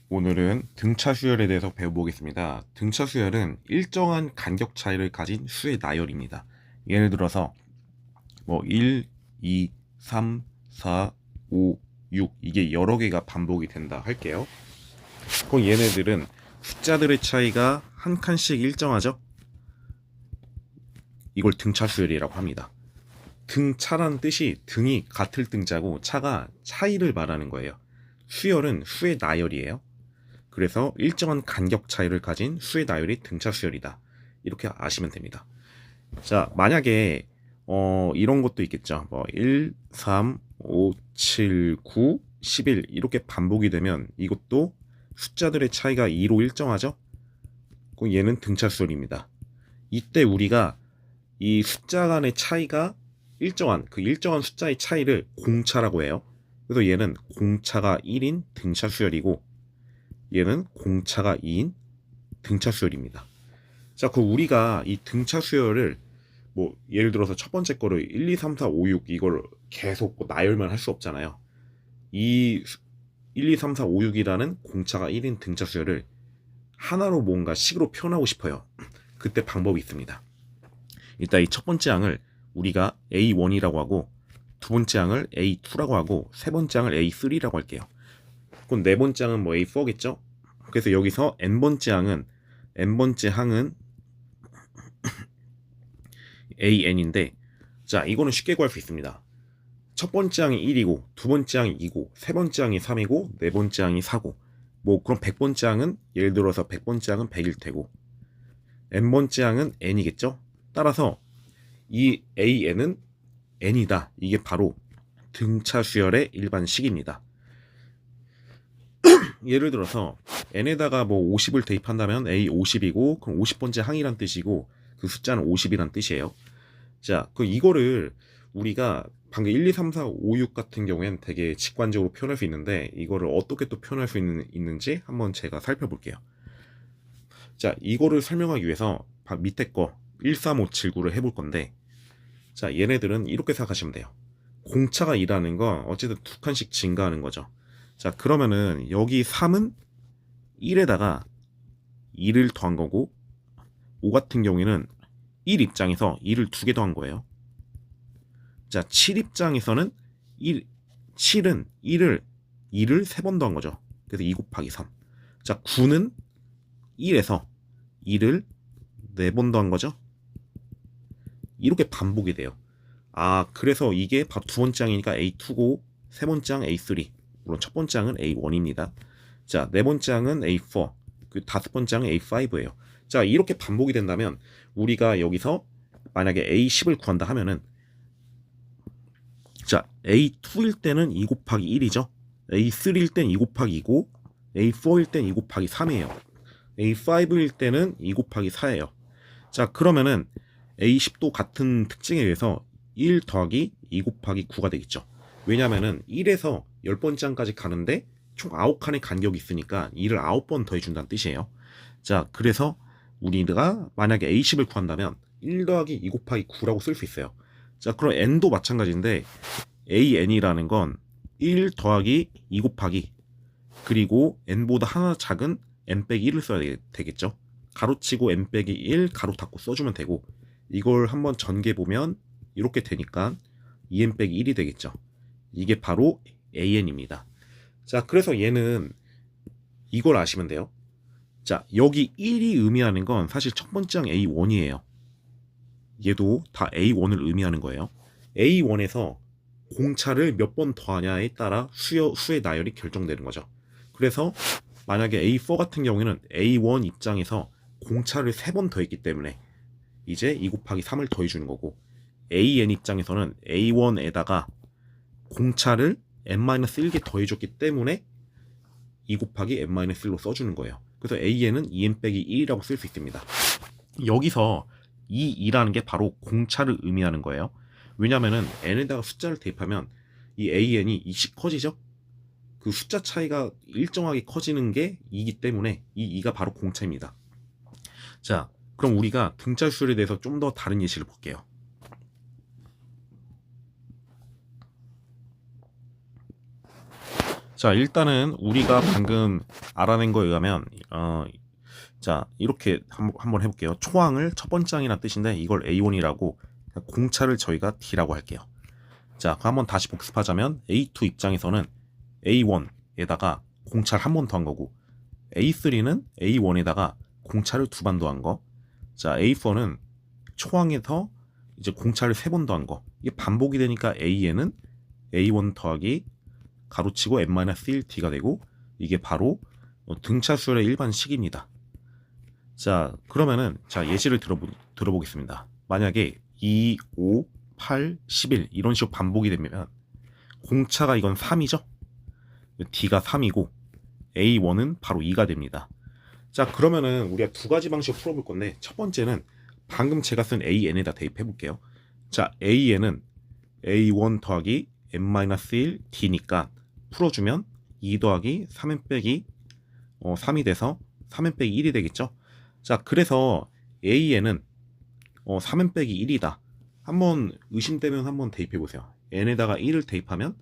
오늘은 등차 수열에 대해서 배워보겠습니다. 등차 수열은 일정한 간격 차이를 가진 수의 나열입니다. 예를 들어서 1, 2, 3, 4, 5, 6 이게 여러 개가 반복이 된다 할게요. 그럼 얘네들은 숫자들의 차이가 한 칸씩 일정하죠? 이걸 등차 수열이라고 합니다. 등차라는 뜻이 등이 같을 등자고 차가 차이를 말하는 거예요. 수열은 수의 나열이에요. 그래서 일정한 간격 차이를 가진 수의 나열이 등차 수열이다. 이렇게 아시면 됩니다. 자, 만약에 이런 것도 있겠죠. 1, 3, 5, 7, 9, 11 이렇게 반복이 되면 이것도 숫자들의 차이가 2로 일정하죠. 그럼 얘는 등차 수열입니다. 이때 우리가 이 숫자 간의 차이가 일정한 숫자의 차이를 공차라고 해요. 그래서 얘는 공차가 1인 등차 수열이고 얘는 공차가 2인 등차 수열입니다. 자, 그 우리가 이 등차 수열을 예를 들어서 첫 번째 거를 1, 2, 3, 4, 5, 6 이걸 계속 나열만 할 수 없잖아요. 이 1, 2, 3, 4, 5, 6이라는 공차가 1인 등차 수열을 하나로 뭔가 식으로 표현하고 싶어요. 그때 방법이 있습니다. 일단 이 첫 번째 항을 우리가 A1이라고 하고 두 번째 항을 A2라고 하고 세 번째 항을 A3라고 할게요. 그럼 네 번째 항은 A4겠죠? 그래서 여기서 n번째 항은 AN인데, 자, 이거는 쉽게 구할 수 있습니다. 첫 번째 항이 1이고, 두 번째 항이 2고, 세 번째 항이 3이고, 네 번째 항이 4고, 그럼 100번째 항은, 예를 들어서 100번째 항은 100일 테고, n번째 항은 n이겠죠? 따라서 이 AN은 n이다. 이게 바로 등차 수열의 일반식입니다. 예를 들어서 n에다가 50을 대입한다면 A50이고 그럼 50번째 항이란 뜻이고 그 숫자는 50이란 뜻이에요. 자, 이거를 우리가 방금 1, 2, 3, 4, 5, 6 같은 경우에는 되게 직관적으로 표현할 수 있는데 이거를 어떻게 또 표현할 수 있는지 한번 제가 살펴볼게요. 자, 이거를 설명하기 위해서 밑에 거 1, 3, 5, 7, 9를 해볼 건데, 자, 얘네들은 이렇게 생각하시면 돼요. 공차가 2라는 건 어쨌든 두 칸씩 증가하는 거죠. 자, 그러면은 여기 3은 1에다가 2를 더한 거고 5 같은 경우에는 1 입장에서 2를 2개 더한 거예요. 자, 7 입장에서는 7은 2를 3번 더한 거죠. 그래서 2 곱하기 3. 자, 9는 1에서 2를 4번 더한 거죠. 이렇게 반복이 돼요. 아, 그래서 이게 바로 두 번째 항이니까 A2고 세 번째 항 A3. 물론 첫 번째 항은 A1입니다. 자, 네 번째 항은 A4. 그 다섯 번째 항은 A5예요. 자, 이렇게 반복이 된다면 우리가 여기서 만약에 A10을 구한다 하면은, 자, A2일 때는 2 곱하기 1이죠. A3일 땐 2 곱하기 2고 A4일 땐 2 곱하기 3이에요. A5일 때는 2 곱하기 4예요. 자, 그러면은 A10도 같은 특징에 의해서 1 더하기 2 곱하기 9가 되겠죠. 왜냐면은 1에서 10번째 항까지 가는데 총 9칸의 간격이 있으니까 2를 9번 더해준다는 뜻이에요. 자, 그래서 우리가 만약에 A10을 구한다면 1 더하기 2 곱하기 9라고 쓸 수 있어요. 자, 그럼 n도 마찬가지인데 AN이라는 건 1 더하기 2 곱하기 그리고 n보다 하나 작은 n 빼기 1을 써야 되겠죠. 가로치고 n 빼기 1 가로 닫고 써주면 되고, 이걸 한번 전개보면 이렇게 되니까 2n 빼기 1이 되겠죠. 이게 바로 AN입니다. 자, 그래서 얘는 이걸 아시면 돼요. 자, 여기 1이 의미하는 건 사실 첫 번째 항 A1이에요. 얘도 다 A1을 의미하는 거예요. A1에서 공차를 몇 번 더하냐에 따라 수의 나열이 결정되는 거죠. 그래서 만약에 A4 같은 경우에는 A1 입장에서 공차를 3번 더했기 때문에 이제 2 곱하기 3을 더해주는 거고, AN 입장에서는 A1에다가 공차를 n-1개 더해줬기 때문에 2 곱하기 n-1로 써주는 거예요. 그래서 AN은 2n 빼기 1이라고 쓸 수 있습니다. 여기서 이 2라는 게 바로 공차를 의미하는 거예요. 왜냐면은 n에다가 숫자를 대입하면 이 AN이 2씩 커지죠. 그 숫자 차이가 일정하게 커지는 게 2이기 때문에 이 2가 바로 공차입니다. 자, 그럼 우리가 등차 수열에 대해서 좀 더 다른 예시를 볼게요. 자, 일단은 우리가 방금 알아낸 거에 의하면 자, 이렇게 한번 해볼게요. 초항을 첫 번째 항이라는 뜻인데 이걸 A1이라고, 공차를 저희가 D라고 할게요. 자, 그럼 한번 다시 복습하자면 A2 입장에서는 A1에다가 공차를 한 번 더 한 거고, A3는 A1에다가 공차를 두 번 더 한 거, 자, A4는 초항에서 이제 공차를 세 번 더 한 거, 이게 반복이 되니까 A에는 A1 더하기 가로치고 n-1D가 되고, 이게 바로 등차수열의 일반 식입니다. 자, 그러면은 자, 예시를 들어보겠습니다. 만약에 2, 5, 8, 11 이런 식으로 반복이 되면 공차가 이건 3이죠? D가 3이고 A1은 바로 2가 됩니다. 자, 그러면은 우리가 두 가지 방식으로 풀어볼 건데, 첫 번째는 방금 제가 쓴 AN에다 대입해 볼게요. 자, AN은 A1 더하기 n-1 D니까 풀어주면 2 더하기 3n 빼기 3이 돼서 3n 빼기 1이 되겠죠. 자, 그래서 A에는 3n 빼기 1이다. 한번 의심되면 한번 대입해 보세요. n에다가 1을 대입하면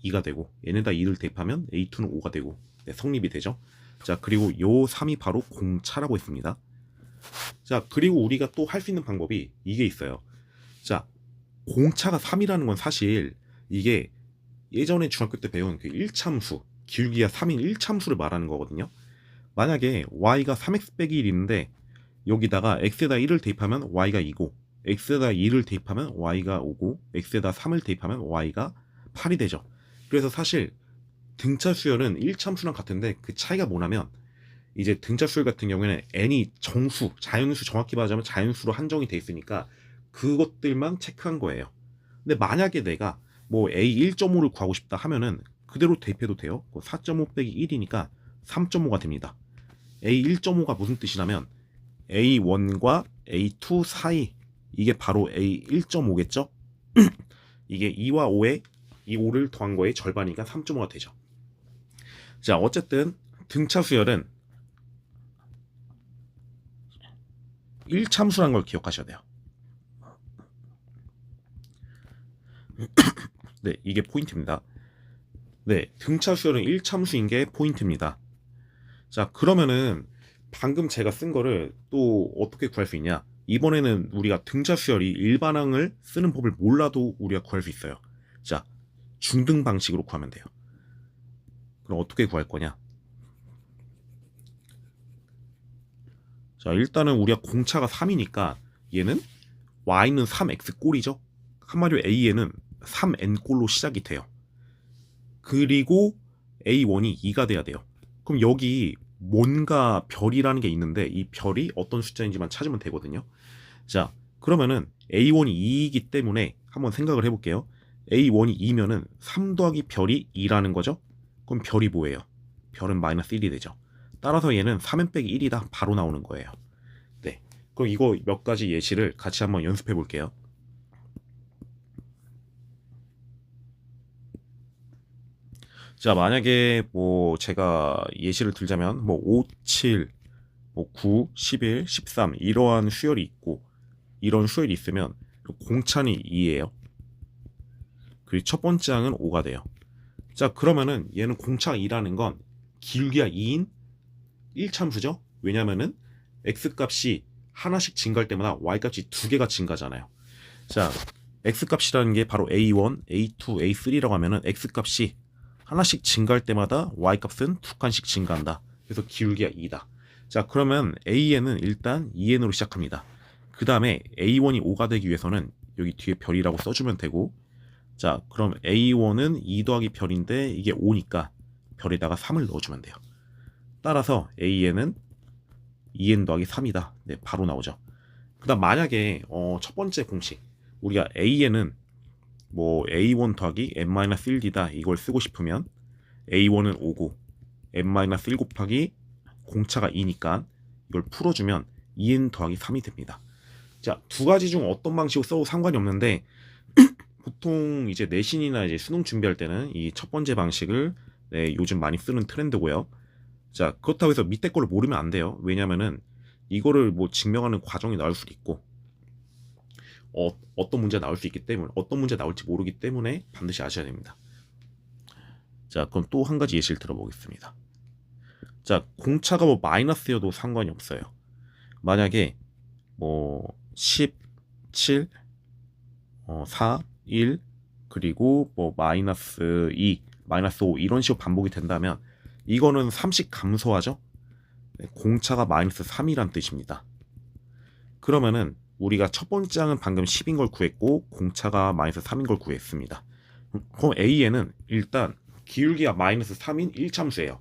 2가 되고, n에다 2를 대입하면 A2는 5가 되고, 네, 성립이 되죠. 자, 그리고 요 3이 바로 공차라고 했습니다. 자, 그리고 우리가 또 할 수 있는 방법이 이게 있어요. 자, 공차가 3이라는 건 사실 이게 예전에 중학교 때 배운 그 1참수, 기울기가 3인 1참수를 말하는 거거든요. 만약에 y가 3x 빼기 1인데 여기다가 x에다 1을 대입하면 y가 2고, x에다 2를 대입하면 y가 5고, x에다 3을 대입하면 y가 8이 되죠. 그래서 사실 등차 수열은 1참수랑 같은데 그 차이가 뭐냐면, 이제 등차 수열 같은 경우에는 n이 정수, 자연수, 정확히 말하자면 자연수로 한정이 돼 있으니까 그것들만 체크한 거예요. 근데 만약에 내가 뭐 a 1.5를 구하고 싶다 하면은 그대로 대입해도 돼요. 4.5 빼기 1이니까 3.5가 됩니다. a 1.5가 무슨 뜻이냐면 A1과 A2 사이, 이게 바로 A 1.5겠죠? 이게 2와 5에 이 5를 더한 거의 절반이니까 3.5가 되죠. 자, 어쨌든 등차 수열은 1참수라는 걸 기억하셔야 돼요. 네, 이게 포인트입니다. 네, 등차 수열은 1참수인 게 포인트입니다. 자, 그러면은 방금 제가 쓴 거를 또 어떻게 구할 수 있냐? 이번에는 우리가 등차 수열이 일반항을 쓰는 법을 몰라도 우리가 구할 수 있어요. 자, 중등 방식으로 구하면 돼요. 그럼 어떻게 구할 거냐? 자, 일단은 우리가 공차가 3이니까 얘는 y는 3x 꼴이죠. 한마디로 a에는 3n 꼴로 시작이 돼요. 그리고 a1이 2가 돼야 돼요. 그럼 여기 뭔가 별이라는 게 있는데 이 별이 어떤 숫자인지만 찾으면 되거든요. 자, 그러면은 a1이 2이기 때문에 한번 생각을 해볼게요. a1이 2면은 3 더하기 별이 2라는 거죠. 그럼 별이 뭐예요? 별은 마이너스 1이 되죠. 따라서 얘는 3n 빼기 1이다 바로 나오는 거예요. 네, 그럼 이거 몇 가지 예시를 같이 한번 연습해 볼게요. 자, 만약에 뭐 제가 예시를 들자면 뭐 5, 7, 뭐 9, 11, 13 이러한 수열이 있고, 이런 수열이 있으면 공차는 2예요. 그리고 첫 번째 항은 5가 돼요. 자, 그러면은 얘는 공차가 2라는 건 기울기가 2인 1참수죠. 왜냐면은 x 값이 하나씩 증가할 때마다 y 값이 두 개가 증가하잖아요. 자, x 값이라는 게 바로 a1, a2, a3라고 하면은 x 값이 하나씩 증가할 때마다 y 값은 두 칸씩 증가한다. 그래서 기울기가 2다. 자, 그러면 AN은 일단 2N으로 시작합니다. 그 다음에 A1이 5가 되기 위해서는 여기 뒤에 별이라고 써주면 되고, 자, 그럼 A1은 2 더하기 별인데 이게 5니까 별에다가 3을 넣어주면 돼요. 따라서 AN은 2N 더하기 3이다. 네, 바로 나오죠. 그 다음 만약에 첫 번째 공식, 우리가 AN은 뭐 A1 더하기 n-1D다 이걸 쓰고 싶으면 A1은 5고 n-1 곱하기 공차가 2니까 이걸 풀어주면 2n 더하기 3이 됩니다. 자, 두 가지 중 어떤 방식으로 써도 상관이 없는데 보통 이제 내신이나 이제 수능 준비할 때는 이 첫 번째 방식을 요즘 많이 쓰는 트렌드고요. 자, 그렇다고 해서 밑에 거를 모르면 안 돼요. 왜냐면은 이거를 뭐 증명하는 과정이 나올 수도 있고 어떤 문제가 나올 수 있기 때문에, 어떤 문제 나올지 모르기 때문에 반드시 아셔야 됩니다. 자, 자, 그럼 또 한 가지 예시를 들어보겠습니다. 자, 공차가 뭐 마이너스여도 상관이 없어요. 만약에 뭐 10, 7, 4, 1, 그리고 뭐 마이너스 2, 마이너스 5 이런 식으로 반복이 된다면 이거는 3씩 감소하죠? 네, 공차가 마이너스 3이란 뜻입니다. 그러면은 우리가 첫 번째 항은 방금 10인 걸 구했고 공차가 마이너스 3인 걸 구했습니다. 그럼 A에는 일단 기울기가 마이너스 3인 1참수예요.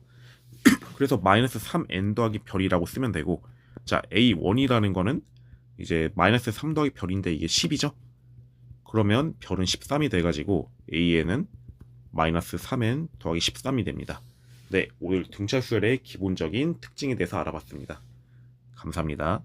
그래서 마이너스 3n 더하기 별이라고 쓰면 되고, 자, A1이라는 거는 이제 마이너스 3 더하기 별인데 이게 10이죠? 그러면 별은 13이 돼가지고 A에는 마이너스 3n 더하기 13이 됩니다. 네, 오늘 등차수열의 기본적인 특징에 대해서 알아봤습니다. 감사합니다.